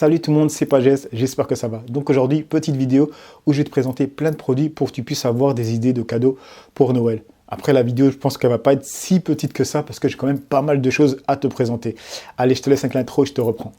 Salut tout le monde, c'est Pagès, j'espère que ça va. Donc aujourd'hui, petite vidéo où je vais te présenter plein de produits pour que tu puisses avoir des idées de cadeaux pour Noël. Après la vidéo, je pense qu'elle va pas être si petite que ça parce que j'ai quand même pas mal de choses à te présenter. Allez, je te laisse avec l'intro et je te reprends.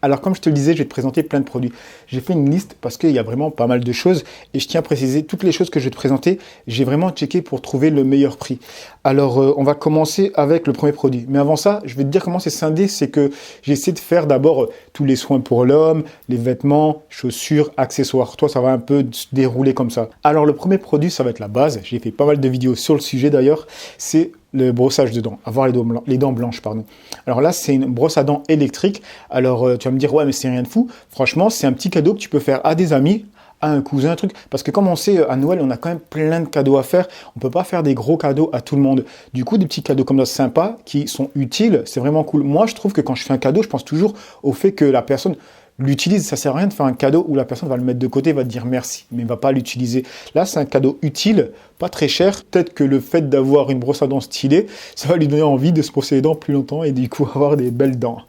Alors comme je te le disais, je vais te présenter plein de produits. J'ai fait une liste parce qu'il y a vraiment pas mal de choses et je tiens à préciser toutes les choses que je vais te présenter. J'ai vraiment checké pour trouver le meilleur prix. Alors on va commencer avec le premier produit. Mais avant ça, je vais te dire comment c'est scindé. C'est que j'ai essayé de faire d'abord tous les soins pour l'homme, les vêtements, chaussures, accessoires. Toi, ça va un peu se dérouler comme ça. Alors le premier produit, ça va être la base. J'ai fait pas mal de vidéos sur le sujet d'ailleurs. C'est le brossage de dents, avoir les dents blanches, pardon. Alors là, c'est une brosse à dents électrique. Alors, tu vas me dire, ouais, mais c'est rien de fou. Franchement, c'est un petit cadeau que tu peux faire à des amis, à un cousin, un truc. Parce que comme on sait, à Noël, on a quand même plein de cadeaux à faire. On peut pas faire des gros cadeaux à tout le monde. Du coup, des petits cadeaux comme ça, sympas, qui sont utiles, c'est vraiment cool. Moi, je trouve que quand je fais un cadeau, je pense toujours au fait que la personne l'utilise. Ça sert à rien de faire un cadeau où la personne va le mettre de côté, va te dire merci, mais va pas l'utiliser. Là, c'est un cadeau utile, pas très cher. Peut-être que le fait d'avoir une brosse à dents stylée, ça va lui donner envie de se brosser les dents plus longtemps et du coup avoir des belles dents.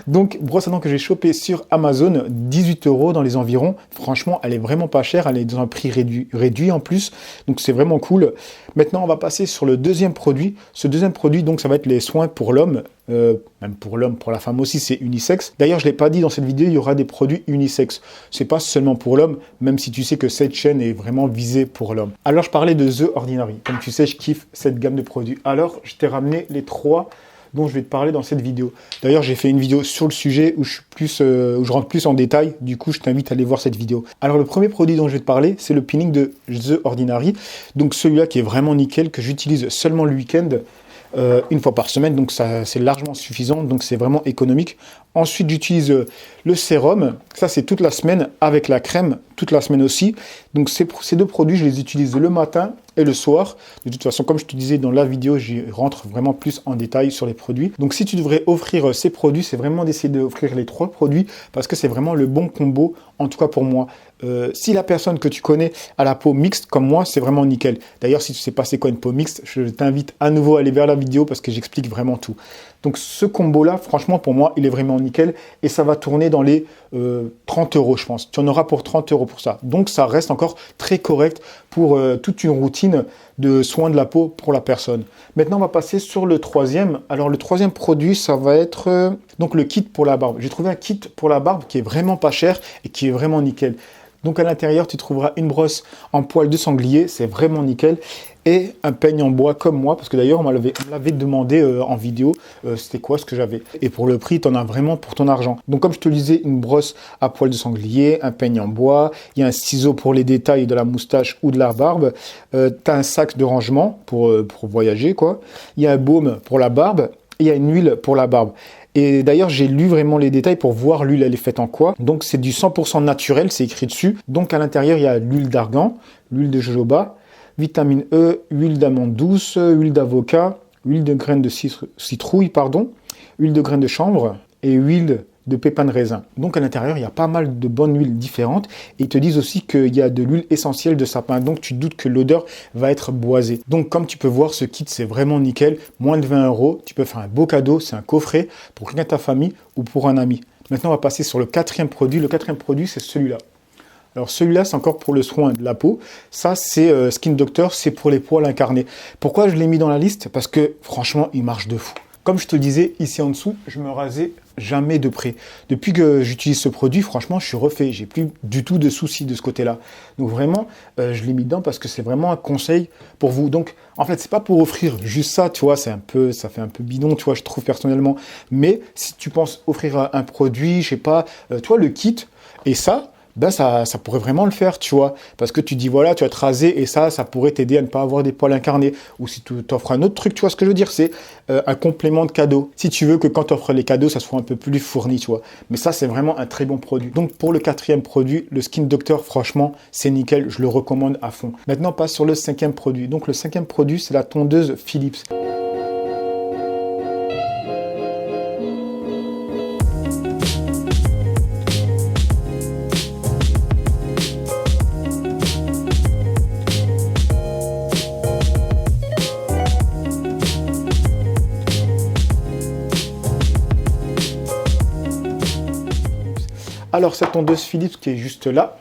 Donc, brosse à dents que j'ai chopée sur Amazon, 18 € dans les environs. Franchement, elle est vraiment pas chère. Elle est dans un prix réduit en plus. Donc, c'est vraiment cool. Maintenant, on va passer sur le deuxième produit. Ce deuxième produit, donc, ça va être les soins pour l'homme. Même pour l'homme, pour la femme aussi, c'est unisexe. D'ailleurs, je ne l'ai pas dit dans cette vidéo, il y aura des produits unisexes. C'est pas seulement pour l'homme, même si tu sais que cette chaîne est vraiment visée pour l'homme. Alors, je parlais de The Ordinary. Comme tu sais, je kiffe cette gamme de produits. Alors, je t'ai ramené les 3 dont je vais te parler dans cette vidéo. D'ailleurs, j'ai fait une vidéo sur le sujet où je rentre plus en détail. Du coup, je t'invite à aller voir cette vidéo. Alors, le premier produit dont je vais te parler, c'est le peeling de The Ordinary. Donc, celui-là qui est vraiment nickel, que j'utilise seulement le week-end. Une fois par semaine, donc ça c'est largement suffisant, donc c'est vraiment économique. Ensuite, j'utilise le sérum, ça c'est toute la semaine, avec la crème, toute la semaine aussi. Donc ces deux produits, je les utilise le matin et le soir. De toute façon, comme je te disais dans la vidéo, j'y rentre vraiment plus en détail sur les produits. Donc si tu devrais offrir ces produits, c'est vraiment d'essayer d'offrir les 3 produits, parce que c'est vraiment le bon combo, en tout cas pour moi. Si la personne que tu connais a la peau mixte comme moi, c'est vraiment nickel. D'ailleurs, si tu ne sais pas c'est quoi une peau mixte, je t'invite à nouveau à aller vers la vidéo parce que j'explique vraiment tout. Donc ce combo-là, franchement, pour moi, il est vraiment nickel et ça va tourner dans les 30 €, je pense. Tu en auras pour 30 € pour ça. Donc ça reste encore très correct pour toute une routine de soins de la peau pour la personne. Maintenant, on va passer sur le troisième. Alors le troisième produit, ça va être donc le kit pour la barbe. J'ai trouvé un kit pour la barbe qui est vraiment pas cher et qui est vraiment nickel. Donc à l'intérieur, tu trouveras une brosse en poil de sanglier, c'est vraiment nickel, et un peigne en bois comme moi, parce que d'ailleurs on me l'avait demandé en vidéo, c'était quoi ce que j'avais. Et pour le prix, tu en as vraiment pour ton argent. Donc comme je te le disais, une brosse à poil de sanglier, un peigne en bois, il y a un ciseau pour les détails de la moustache ou de la barbe, tu as un sac de rangement pour voyager, quoi. Il y a un baume pour la barbe, et il y a une huile pour la barbe. Et d'ailleurs, j'ai lu vraiment les détails pour voir l'huile, elle est faite en quoi. Donc, c'est du 100% naturel, c'est écrit dessus. Donc, à l'intérieur, il y a l'huile d'argan, l'huile de jojoba, vitamine E, huile d'amande douce, huile d'avocat, huile de graines de citrouille, huile de graines de chanvre et huile de pépins de raisin. Donc à l'intérieur, il y a pas mal de bonnes huiles différentes et ils te disent aussi qu'il y a de l'huile essentielle de sapin. Donc tu te doutes que l'odeur va être boisée. Donc comme tu peux voir, ce kit c'est vraiment nickel. Moins de 20 €, tu peux faire un beau cadeau, c'est un coffret pour quelqu'un de ta famille ou pour un ami. Maintenant, on va passer sur le quatrième produit. Le quatrième produit, c'est celui-là. Alors celui-là, c'est encore pour le soin de la peau. Ça, c'est Skin Doctor, c'est pour les poils incarnés. Pourquoi je l'ai mis dans la liste? Parce que franchement, il marche de fou. Comme je te le disais, ici en dessous, je me rasais jamais de près. Depuis que j'utilise ce produit, franchement, je suis refait. J'ai plus du tout de soucis de ce côté-là. Donc vraiment, je l'ai mis dedans parce que c'est vraiment un conseil pour vous. Donc, en fait, c'est pas pour offrir juste ça, tu vois, ça fait un peu bidon, tu vois, je trouve personnellement. Mais si tu penses offrir un produit, je sais pas, tu vois, le kit et ça, ben ça pourrait vraiment le faire, tu vois. Parce que tu dis, voilà, tu vas te raser et ça pourrait t'aider à ne pas avoir des poils incarnés. Ou si tu t'offres un autre truc, tu vois ce que je veux dire, c'est un complément de cadeau. Si tu veux que quand tu offres les cadeaux, ça soit un peu plus fourni, tu vois. Mais ça, c'est vraiment un très bon produit. Donc, pour le quatrième produit, le Skin Doctor, franchement, c'est nickel. Je le recommande à fond. Maintenant, on passe sur le cinquième produit. Donc, le cinquième produit, c'est la tondeuse Philips. Alors, cette tondeuse Philips qui est juste là.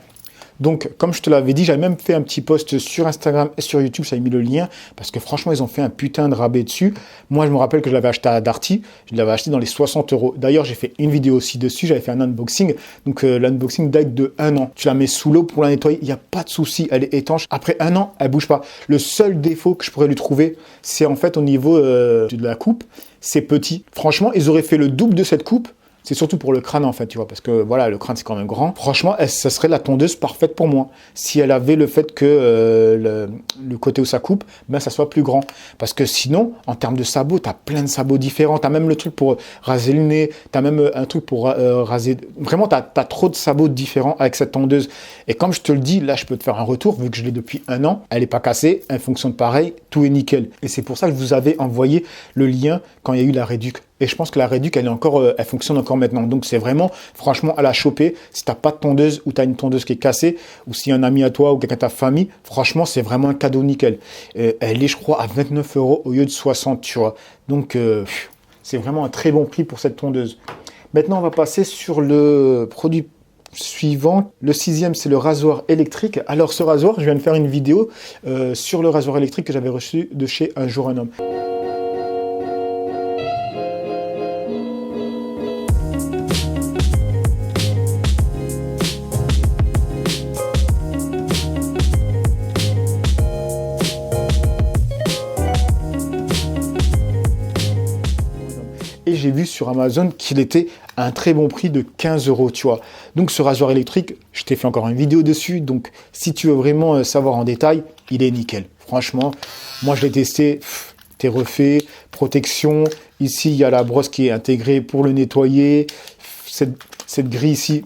Donc, comme je te l'avais dit, j'avais même fait un petit post sur Instagram et sur YouTube, j'avais mis le lien, parce que franchement, ils ont fait un putain de rabais dessus. Moi, je me rappelle que je l'avais acheté à Darty, je l'avais acheté dans les 60 euros. D'ailleurs, j'ai fait une vidéo aussi dessus, j'avais fait un unboxing. Donc, l'unboxing date de 1 an. Tu la mets sous l'eau pour la nettoyer, il n'y a pas de souci, elle est étanche. Après 1 an, elle bouge pas. Le seul défaut que je pourrais lui trouver, c'est en fait au niveau de la coupe, c'est petit. Franchement, ils auraient fait le double de cette coupe. C'est surtout pour le crâne en fait, tu vois, parce que voilà, le crâne c'est quand même grand. Franchement, ça serait la tondeuse parfaite pour moi. Si elle avait le fait que le côté où ça coupe, ben ça soit plus grand. Parce que sinon, en termes de sabots, t'as plein de sabots différents. T'as même le truc pour raser le nez, t'as même un truc pour raser... Vraiment, t'as trop de sabots différents avec cette tondeuse. Et comme je te le dis, là, je peux te faire un retour, vu que je l'ai depuis 1 an. Elle n'est pas cassée, elle fonctionne pareil, tout est nickel. Et c'est pour ça que je vous avais envoyé le lien quand il y a eu la réduc. Et je pense que la réduc, elle fonctionne encore maintenant. Donc, c'est vraiment, franchement, à la choper. Si t'as pas de tondeuse ou t'as une tondeuse qui est cassée, ou si un ami à toi ou quelqu'un de ta famille, franchement, c'est vraiment un cadeau nickel. Elle est, je crois, à 29 euros au lieu de 60, tu vois. Donc, c'est vraiment un très bon prix pour cette tondeuse. Maintenant, on va passer sur le produit suivant. Le 6e, c'est le rasoir électrique. Alors, ce rasoir, je viens de faire une vidéo sur le rasoir électrique que j'avais reçu de chez Un Jour Un Homme. Et j'ai vu sur Amazon qu'il était à un très bon prix de 15 euros, tu vois. Donc ce rasoir électrique, je t'ai fait encore une vidéo dessus. Donc si tu veux vraiment savoir en détail, il est nickel. Franchement, moi je l'ai testé, t'es refait, protection. Ici, il y a la brosse qui est intégrée pour le nettoyer. Cette grille ici,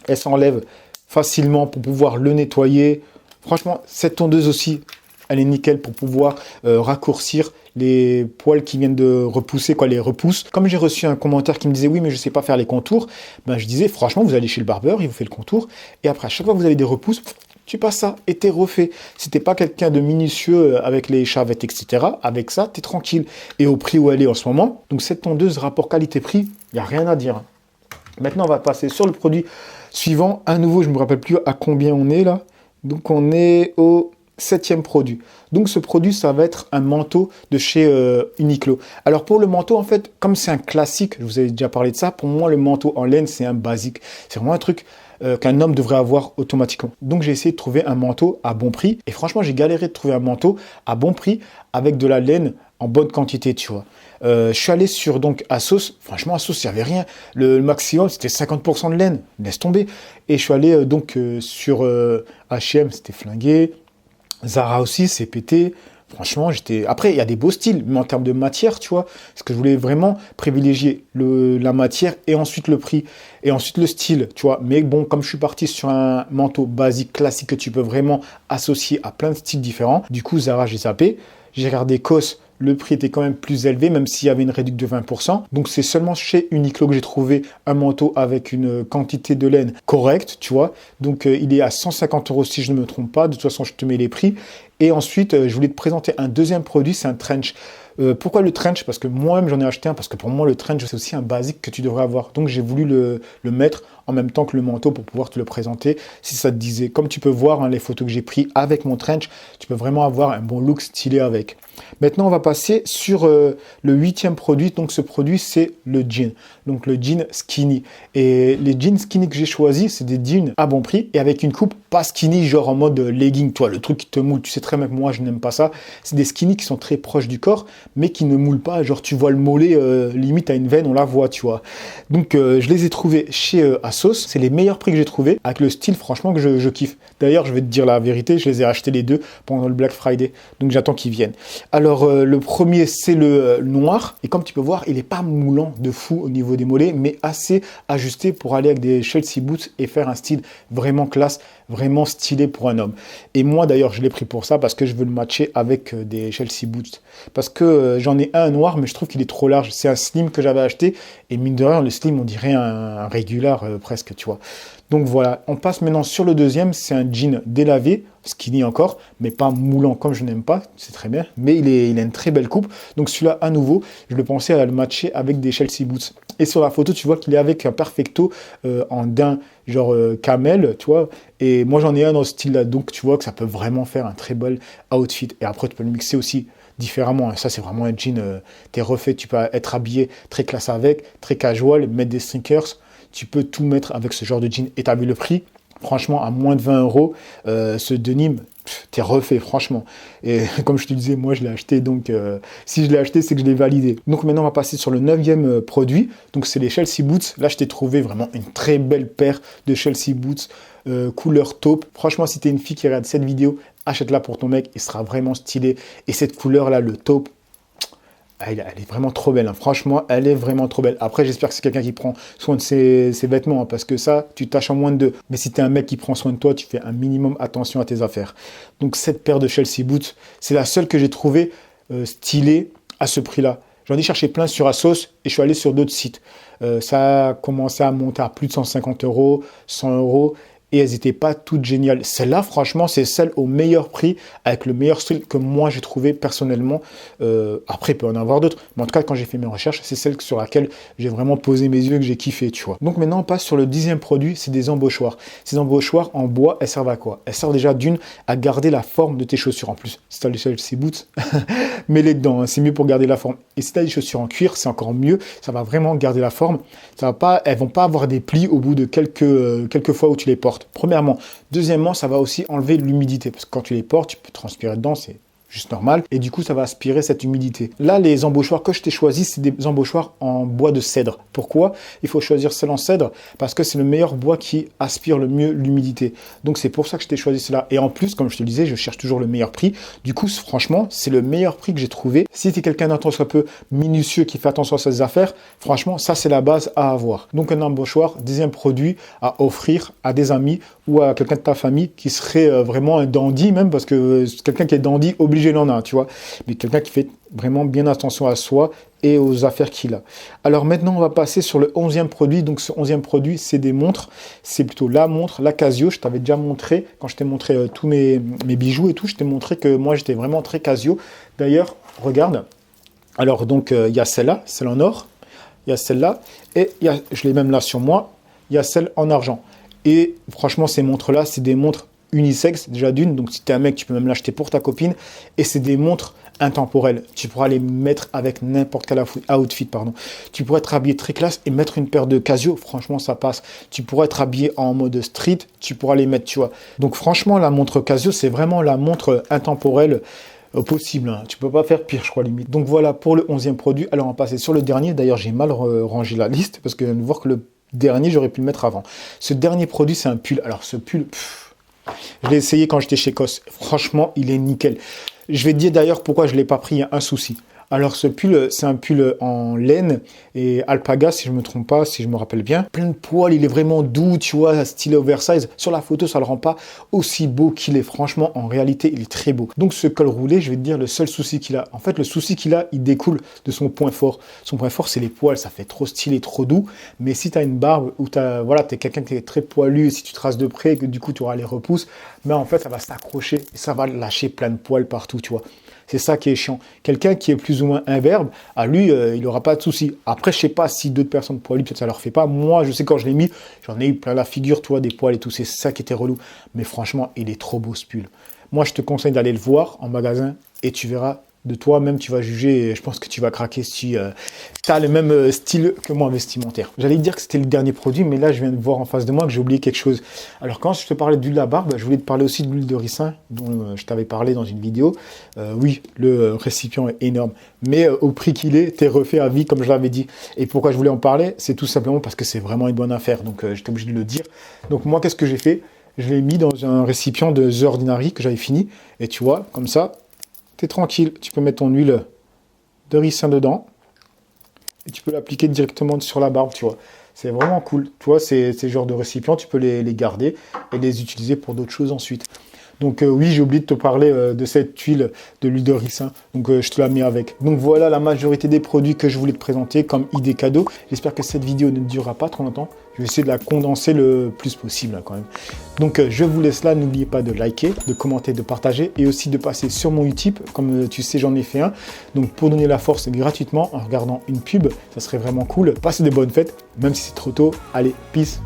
elle s'enlève facilement pour pouvoir le nettoyer. Franchement, cette tondeuse aussi, elle est nickel pour pouvoir raccourcir les poils qui viennent de repousser, quoi, les repousses. Comme j'ai reçu un commentaire qui me disait oui, mais je sais pas faire les contours, ben je disais franchement, vous allez chez le barbeur, il vous fait le contour, et après à chaque fois que vous avez des repousses, tu passes ça et t'es refait. Si t'es pas quelqu'un de minutieux avec les chavettes, etc., avec ça, t'es tranquille. Et au prix où elle est en ce moment, donc cette tondeuse rapport qualité-prix, il n'y a rien à dire. Maintenant, on va passer sur le produit suivant. À nouveau, je me rappelle plus à combien on est là. Donc on est au 7e produit. Donc ce produit, ça va être un manteau de chez Uniqlo. Alors pour le manteau, en fait, comme c'est un classique, je vous avais déjà parlé de ça, pour moi le manteau en laine, c'est un basique. C'est vraiment un truc qu'un homme devrait avoir automatiquement. Donc j'ai essayé de trouver un manteau à bon prix. Et franchement, j'ai galéré de trouver un manteau à bon prix avec de la laine en bonne quantité, tu vois. Je suis allé sur donc Asos. Franchement, Asos, il n'y avait rien. Le maximum, c'était 50% de laine. Laisse tomber. Et je suis allé sur H&M, c'était flingué. Zara aussi, c'est pété. Franchement, Après, il y a des beaux styles, mais en termes de matière, tu vois, parce que je voulais vraiment privilégier la matière et ensuite le prix et ensuite le style, tu vois. Mais bon, comme je suis parti sur un manteau basique classique que tu peux vraiment associer à plein de styles différents, du coup, Zara, j'ai zappé. J'ai regardé COS. Le prix était quand même plus élevé, même s'il y avait une réduction de 20%. Donc, c'est seulement chez Uniqlo que j'ai trouvé un manteau avec une quantité de laine correcte, tu vois. Donc, il est à 150 € si je ne me trompe pas. De toute façon, je te mets les prix. Et ensuite, je voulais te présenter un deuxième produit, c'est un trench. Pourquoi le trench? Parce que moi-même, j'en ai acheté un, parce que pour moi, le trench, c'est aussi un basique que tu devrais avoir. Donc, j'ai voulu le mettre en même temps que le manteau pour pouvoir te le présenter, si ça te disait. Comme tu peux voir, hein, les photos que j'ai prises avec mon trench, tu peux vraiment avoir un bon look stylé avec. Maintenant, on va passer sur le 8e produit. Donc, ce produit, c'est le jean. Donc, le jean skinny. Et les jeans skinny que j'ai choisis, c'est des jeans à bon prix et avec une coupe pas skinny, genre en mode legging, toi, le truc qui te moule. Tu sais très bien que moi, je n'aime pas ça. C'est des skinny qui sont très proches du corps, mais qui ne moulent pas. Genre, tu vois le mollet, limite à une veine, on la voit, tu vois. Donc, je les ai trouvés chez Asos. C'est les meilleurs prix que j'ai trouvés, avec le style, franchement, que je kiffe. D'ailleurs, je vais te dire la vérité, je les ai achetés les deux pendant le Black Friday. Donc, j'attends qu'ils viennent. Alors, le premier, c'est le noir. Et comme tu peux voir, il n'est pas moulant de fou au niveau des mollets, mais assez ajusté pour aller avec des Chelsea boots et faire un style vraiment classe, vraiment stylé pour un homme. Et moi, d'ailleurs, je l'ai pris pour ça, parce que je veux le matcher avec des Chelsea boots. Parce que j'en ai un noir, mais je trouve qu'il est trop large. C'est un slim que j'avais acheté. Et mine de rien, le slim, on dirait un régular presque, tu vois. Donc voilà, on passe maintenant sur le deuxième. C'est un jean délavé, skinny encore, mais pas moulant comme je n'aime pas, c'est très bien. Mais il a une très belle coupe. Donc celui-là, à nouveau, je le pensais à le matcher avec des Chelsea Boots. Et sur la photo, tu vois qu'il est avec un perfecto en daim, genre camel, tu vois. Et moi, j'en ai un dans ce style-là. Donc tu vois que ça peut vraiment faire un très bel outfit. Et après, tu peux le mixer aussi différemment. Ça, c'est vraiment un jean, t'es refait. Tu peux être habillé très classe avec, très casual, mettre des sneakers. Tu peux tout mettre avec ce genre de jean. Et tu as vu le prix? Franchement, à moins de 20 euros, ce denim, t'es refait, franchement. Et comme je te disais, moi, je l'ai acheté. Donc, si je l'ai acheté, c'est que je l'ai validé. Donc, maintenant, on va passer sur le 9e produit. Donc, c'est les Chelsea Boots. Là, je t'ai trouvé vraiment une très belle paire de Chelsea Boots couleur taupe. Franchement, si t'es une fille qui regarde cette vidéo, achète-la pour ton mec. Il sera vraiment stylé. Et cette couleur-là, le taupe, elle est vraiment trop belle, hein. Franchement, elle est vraiment trop belle. Après, j'espère que c'est quelqu'un qui prend soin de ses vêtements, hein, parce que ça, tu tâches en moins de deux. Mais si tu es un mec qui prend soin de toi, tu fais un minimum attention à tes affaires. Donc, cette paire de Chelsea Boots, c'est la seule que j'ai trouvée stylée à ce prix-là. J'en ai cherché plein sur Asos et je suis allé sur d'autres sites. Ça a commencé à monter à plus de 150 euros, 100 euros. Et elles n'étaient pas toutes géniales. Celle-là, franchement, c'est celle au meilleur prix, avec le meilleur style que moi j'ai trouvé personnellement. Après, il peut en avoir d'autres. Mais en tout cas, quand j'ai fait mes recherches, c'est celle sur laquelle j'ai vraiment posé mes yeux et que j'ai kiffé, tu vois. Donc maintenant, on passe sur le 10e produit, c'est des embauchoirs. Ces embauchoirs en bois, elles servent à quoi? Elles servent déjà d'une à garder la forme de tes chaussures. En plus, si tu as les Chelsea Boots, mets-les dedans, hein, c'est mieux pour garder la forme. Et si tu as des chaussures en cuir, c'est encore mieux. Ça va vraiment garder la forme. Elles vont pas avoir des plis au bout de quelques fois où tu les portes. Premièrement. Deuxièmement, ça va aussi enlever l'humidité. Parce que quand tu les portes, tu peux transpirer dedans, c'est juste normal. Et du coup, ça va aspirer cette humidité. Là, les embauchoirs que je t'ai choisis, c'est des embauchoirs en bois de cèdre. Pourquoi? Il faut choisir celle en cèdre parce que c'est le meilleur bois qui aspire le mieux l'humidité. Donc, c'est pour ça que je t'ai choisi cela. Et en plus, comme je te le disais, je cherche toujours le meilleur prix. Du coup, franchement, c'est le meilleur prix que j'ai trouvé. Si tu es quelqu'un d'un tant soit peu minutieux qui fait attention à ses affaires, franchement, ça, c'est la base à avoir. Donc, un embauchoir, deuxième produit à offrir à des amis ou à quelqu'un de ta famille qui serait vraiment un dandy même, parce que quelqu'un qui est dandy, obligé il en a, tu vois. Mais quelqu'un qui fait vraiment bien attention à soi et aux affaires qu'il a. Alors maintenant, on va passer sur le 11e produit. Donc ce 11e produit, c'est des montres. C'est plutôt la montre, la Casio. Je t'avais déjà montré, quand je t'ai montré tous mes bijoux et tout, je t'ai montré que moi, j'étais vraiment très Casio. D'ailleurs, regarde. Alors donc, il y a celle-là, celle en or. Il y a celle-là. Et je l'ai même là sur moi. Il y a celle en argent. Et franchement, ces montres-là, c'est des montres unisexe, déjà d'une. Donc, si tu es un mec, tu peux même l'acheter pour ta copine. Et c'est des montres intemporelles. Tu pourras les mettre avec n'importe quel outfit, pardon. Tu pourrais être habillé très classe et mettre une paire de Casio. Franchement, ça passe. Tu pourrais être habillé en mode street. Tu pourras les mettre, tu vois. Donc, franchement, la montre Casio, c'est vraiment la montre intemporelle possible, hein. Tu peux pas faire pire, je crois, limite. Donc, voilà pour le 11e produit. Alors, on va passer sur le dernier. D'ailleurs, j'ai mal rangé la liste parce que je viens de voir que le dernier, j'aurais pu le mettre avant. Ce dernier produit, c'est un pull. Alors, ce pull, je l'ai essayé quand j'étais chez COS. Franchement, il est nickel. Je vais te dire d'ailleurs pourquoi je ne l'ai pas pris. Il y a un souci. Alors, ce pull, c'est un pull en laine et alpaga, si je ne me trompe pas, si je me rappelle bien. Plein de poils, il est vraiment doux, tu vois, stylé oversize. Sur la photo, ça ne le rend pas aussi beau qu'il est. Franchement, en réalité, il est très beau. Donc, ce col roulé, je vais te dire le seul souci qu'il a. En fait, le souci qu'il a, il découle de son point fort. Son point fort, c'est les poils. Ça fait trop stylé, trop doux. Mais si tu as une barbe ou tu es quelqu'un qui est très poilu, si tu traces de près, que du coup, tu auras les repousses, mais en fait, ça va s'accrocher et ça va lâcher plein de poils partout, tu vois. C'est ça qui est chiant. Quelqu'un qui est plus ou moins imberbe, à lui, il n'aura pas de souci. Après, je sais pas si d'autres personnes poilues, peut-être ça leur fait pas. Moi, je sais quand je l'ai mis, j'en ai eu plein la figure, toi, des poils et tout. C'est ça qui était relou. Mais franchement, il est trop beau ce pull. Moi, je te conseille d'aller le voir en magasin et tu verras de toi-même, tu vas juger et je pense que tu vas craquer si tu as le même style que moi vestimentaire. J'allais te dire que c'était le dernier produit, mais là, je viens de voir en face de moi que j'ai oublié quelque chose. Alors, quand je te parlais d'huile à barbe, je voulais te parler aussi de l'huile de ricin, dont je t'avais parlé dans une vidéo. Oui, le récipient est énorme, mais au prix qu'il est, t'es refait à vie, comme je l'avais dit. Et pourquoi je voulais en parler? C'est tout simplement parce que c'est vraiment une bonne affaire, donc j'étais obligé de le dire. Donc, moi, qu'est-ce que j'ai fait? Je l'ai mis dans un récipient de The Ordinary que j'avais fini, et tu vois, comme ça, t'es tranquille, tu peux mettre ton huile de ricin dedans et tu peux l'appliquer directement sur la barbe, tu vois. C'est vraiment cool. Tu vois, ces genres de récipients, tu peux les garder et les utiliser pour d'autres choses ensuite. Donc oui, j'ai oublié de te parler de cette huile, de l'huile de ricin. Donc je te la mets avec. Donc voilà la majorité des produits que je voulais te présenter comme idée cadeau. J'espère que cette vidéo ne durera pas trop longtemps. Je vais essayer de la condenser le plus possible quand même. Donc je vous laisse là, n'oubliez pas de liker, de commenter, de partager et aussi de passer sur mon Utip, comme tu sais j'en ai fait un. Donc pour donner la force gratuitement en regardant une pub, ça serait vraiment cool. Passez de bonnes fêtes, même si c'est trop tôt. Allez, peace.